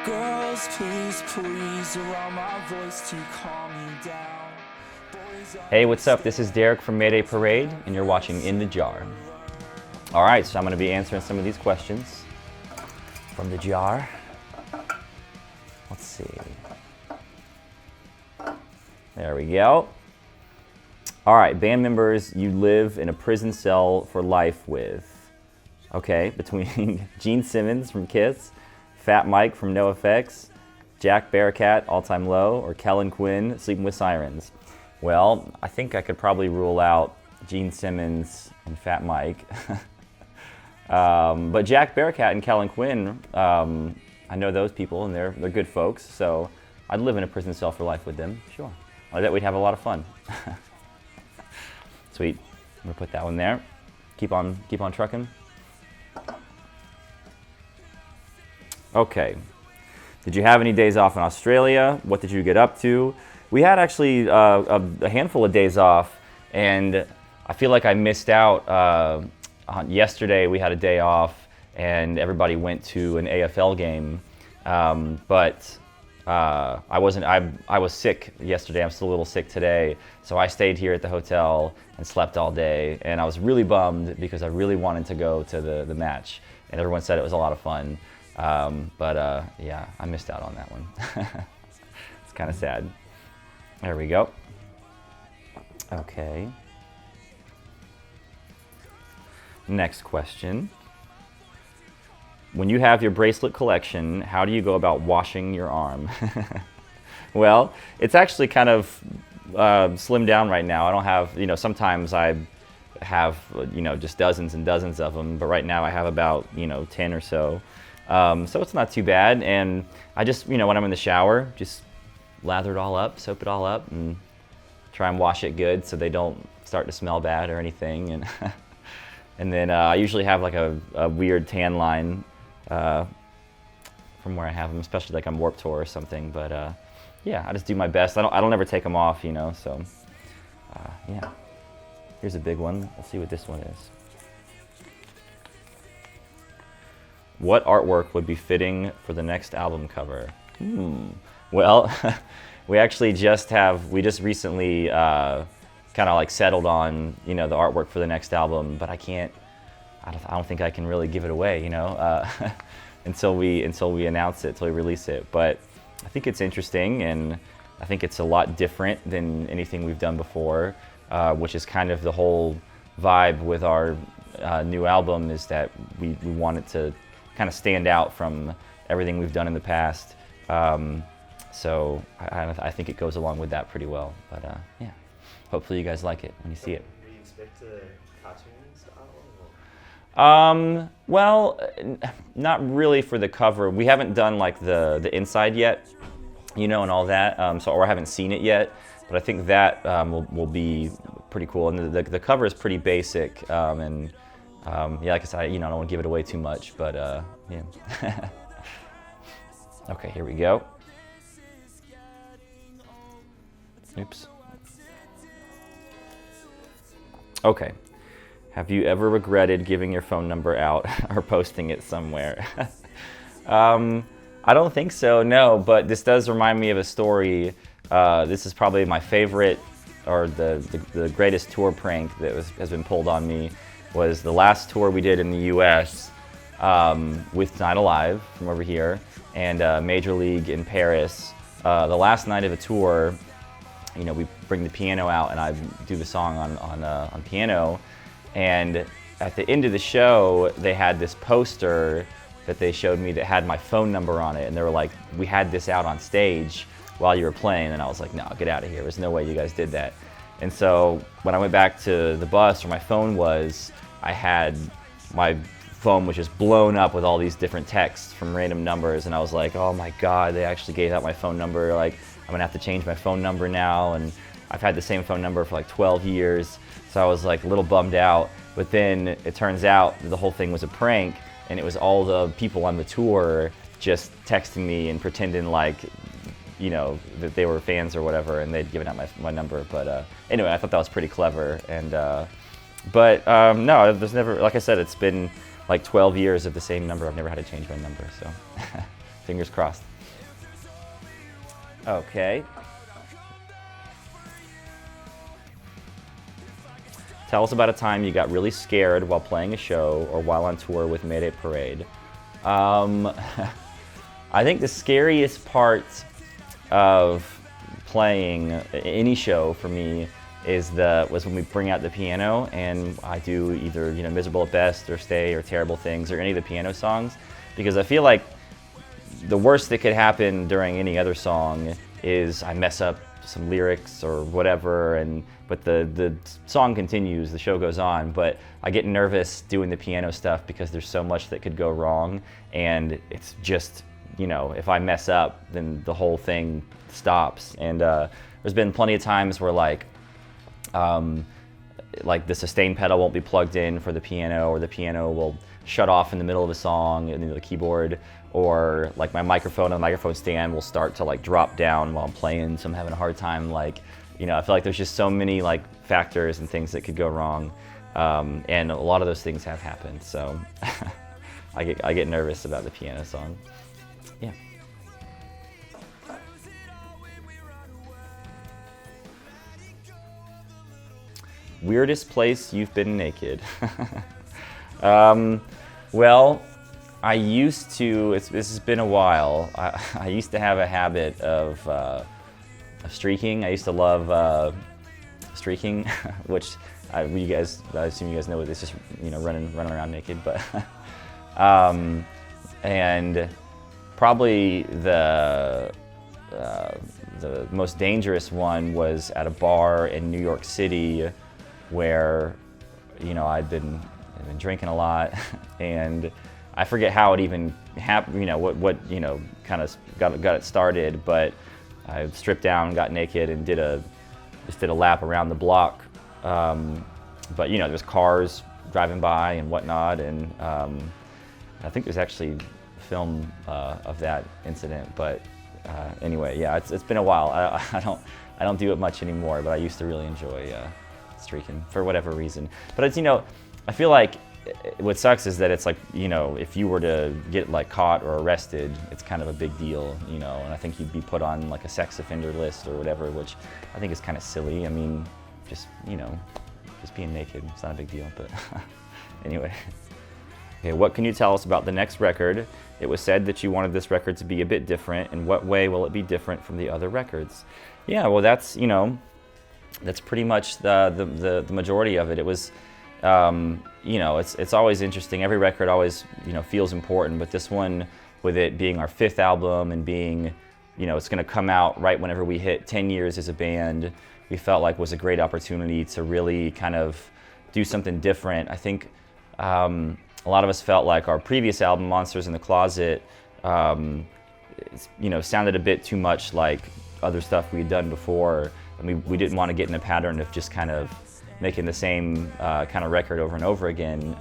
Girls, please, please, allow my voice to calm you down. Hey, what's up? This is Derek from Mayday Parade, and you're watching In the Jar. All right, so I'm going to be answering some of these questions from the jar. Let's see. There we go. All right, band members you live in a prison cell for life with. Okay, between Gene Simmons from Kiss, Fat Mike from NoFX, Jack Bearcat, All Time Low, or Kellen Quinn, Sleeping with Sirens. Well, I think I could probably rule out Gene Simmons and Fat Mike. But Jack Bearcat and Kellen Quinn, I know those people and they're good folks, so I'd live in a prison cell for life with them, sure. I bet we'd have a lot of fun. Sweet, I'm gonna put that one there. Keep on trucking. Okay, did you have any days off in Australia? What did you get up to? We had actually a handful of days off, and I feel like I missed out. Yesterday we had a day off, and everybody went to an AFL game, but I wasn't. I was sick yesterday. I'm still a little sick today, so I stayed here at the hotel and slept all day, and I was really bummed because I really wanted to go to the match, and everyone said it was a lot of fun. Yeah, I missed out on that one. It's kind of sad. There we go. Okay. Next question. When you have your bracelet collection, how do you go about washing your arm? Well, it's actually kind of slimmed down right now. I don't have, sometimes I have, just dozens and dozens of them, but right now I have about, 10 or so. So it's not too bad, and I just, when I'm in the shower, just lather it all up, soap it all up, and try and wash it good so they don't start to smell bad or anything. And and then I usually have like a weird tan line from where I have them, especially like on Warped Tour or something. But yeah, I just do my best. I don't ever take them off, so yeah. Here's a big one. We'll see what this one is. What artwork would be fitting for the next album cover? Well, we just recently kind of like settled on, the artwork for the next album, but I don't think I can really give it away, until we announce it, until we release it. But I think it's interesting, and I think it's a lot different than anything we've done before, which is kind of the whole vibe with our new album, is that we want it to kind of stand out from everything we've done in the past. So I think it goes along with that pretty well. But yeah, hopefully you guys like it when you see it. Do you expect a cartoon style? Well, not really for the cover. We haven't done like the inside yet, and all that. Or I haven't seen it yet. But I think that will be pretty cool. And the cover is pretty basic. Yeah, like I said, I don't want to give it away too much, but yeah. Okay, here we go. Oops. Okay. Have you ever regretted giving your phone number out or posting it somewhere? I don't think so, no, but this does remind me of a story. This is probably my favorite, or the greatest tour prank that has been pulled on me. Was the last tour we did in the U.S. With Night Alive from over here, and Major League in Paris. The last night of the tour, we bring the piano out and I do the song on piano. And at the end of the show, they had this poster that they showed me that had my phone number on it, and they were like, "We had this out on stage while you were playing." And I was like, "No, get out of here! There's no way you guys did that." And so when I went back to the bus where my phone was, my phone was just blown up with all these different texts from random numbers, and I was like, oh my God, they actually gave out my phone number. Like, I'm gonna have to change my phone number now, and I've had the same phone number for like 12 years. So I was like a little bummed out, but then it turns out that the whole thing was a prank, and it was all the people on the tour just texting me and pretending like, that they were fans or whatever, and they'd given out my number. But anyway, I thought that was pretty clever. And no, there's never, like I said, it's been like 12 years of the same number. I've never had to change my number, so Fingers crossed. Okay. Tell us about a time you got really scared while playing a show or while on tour with Mayday Parade. I think the scariest part of playing any show for me was when we bring out the piano and I do either Miserable at Best or Stay or Terrible Things or any of the piano songs, because I feel like the worst that could happen during any other song is I mess up some lyrics or whatever, but the song continues, the show goes on, but I get nervous doing the piano stuff because there's so much that could go wrong, and it's just, if I mess up, then the whole thing stops. And there's been plenty of times where like the sustain pedal won't be plugged in for the piano, or the piano will shut off in the middle of a song and the keyboard, or like my microphone and the microphone stand will start to like drop down while I'm playing, so I'm having a hard time I feel like there's just so many like factors and things that could go wrong, and a lot of those things have happened, so I get nervous about the piano song. Yeah. Weirdest place you've been naked? Well, I used to, this has been a while, I used to have a habit of streaking. I used to love streaking, which I assume you guys know what this is, running around naked, but and probably the most dangerous one was at a bar in New York City where, I'd been drinking a lot, and I forget how it even happened, what kind of got it started, but I stripped down, got naked, and just did a lap around the block. But there's cars driving by and whatnot, and I think there's actually film of that incident. But anyway, yeah, it's been a while. I don't do it much anymore, but I used to really enjoy streaking for whatever reason. But it's I feel like what sucks is that it's like, if you were to get like caught or arrested, it's kind of a big deal, and I think you'd be put on like a sex offender list or whatever, which I think is kind of silly. I mean, just being naked, it's not a big deal, but anyway. Okay, what can you tell us about the next record? It was said that you wanted this record to be a bit different. In what way will it be different from the other records? Yeah, well, that's pretty much the majority of it. It was, it's always interesting. Every record always, feels important, but this one, with it being our 5th album and being, it's going to come out right whenever we hit 10 years as a band, we felt like was a great opportunity to really kind of do something different. I think a lot of us felt like our previous album, Monsters in the Closet, sounded a bit too much like other stuff we had done before. I mean, we didn't want to get in a pattern of just kind of making the same kind of record over and over again.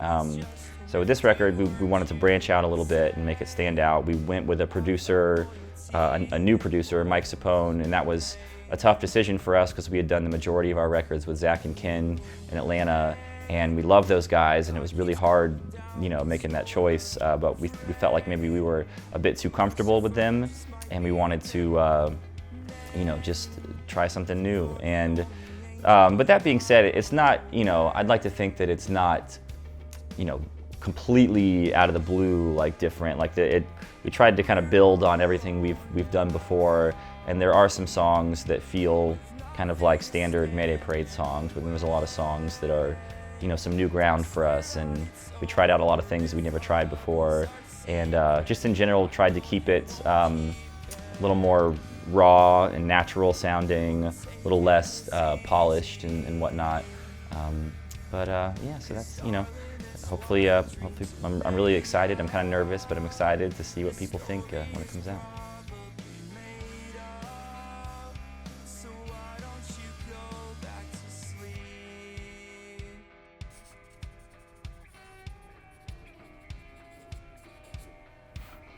So with this record, we wanted to branch out a little bit and make it stand out. We went with a producer, a new producer, Mike Sapone, and that was a tough decision for us because we had done the majority of our records with Zach and Ken in Atlanta, and we loved those guys, and it was really hard, making that choice. But we felt like maybe we were a bit too comfortable with them, and we wanted to, just try something new. And but that being said, it's not, I'd like to think that it's not, completely out of the blue, like different. Like we tried to kind of build on everything we've done before, and there are some songs that feel kind of like standard Mayday Parade songs, but then there's a lot of songs that are, some new ground for us, and we tried out a lot of things we never tried before, and just in general tried to keep it a little more raw and natural sounding, a little less polished and whatnot. Yeah, so that's, hopefully I'm really excited. I'm kind of nervous, but I'm excited to see what people think when it comes out.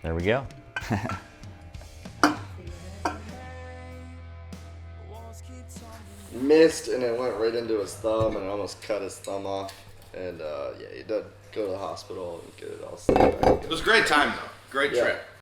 There we go. Missed, and it went right into his thumb, and it almost cut his thumb off. And yeah, he did go to the hospital and get it all set back. It was a great time, though. Great trip.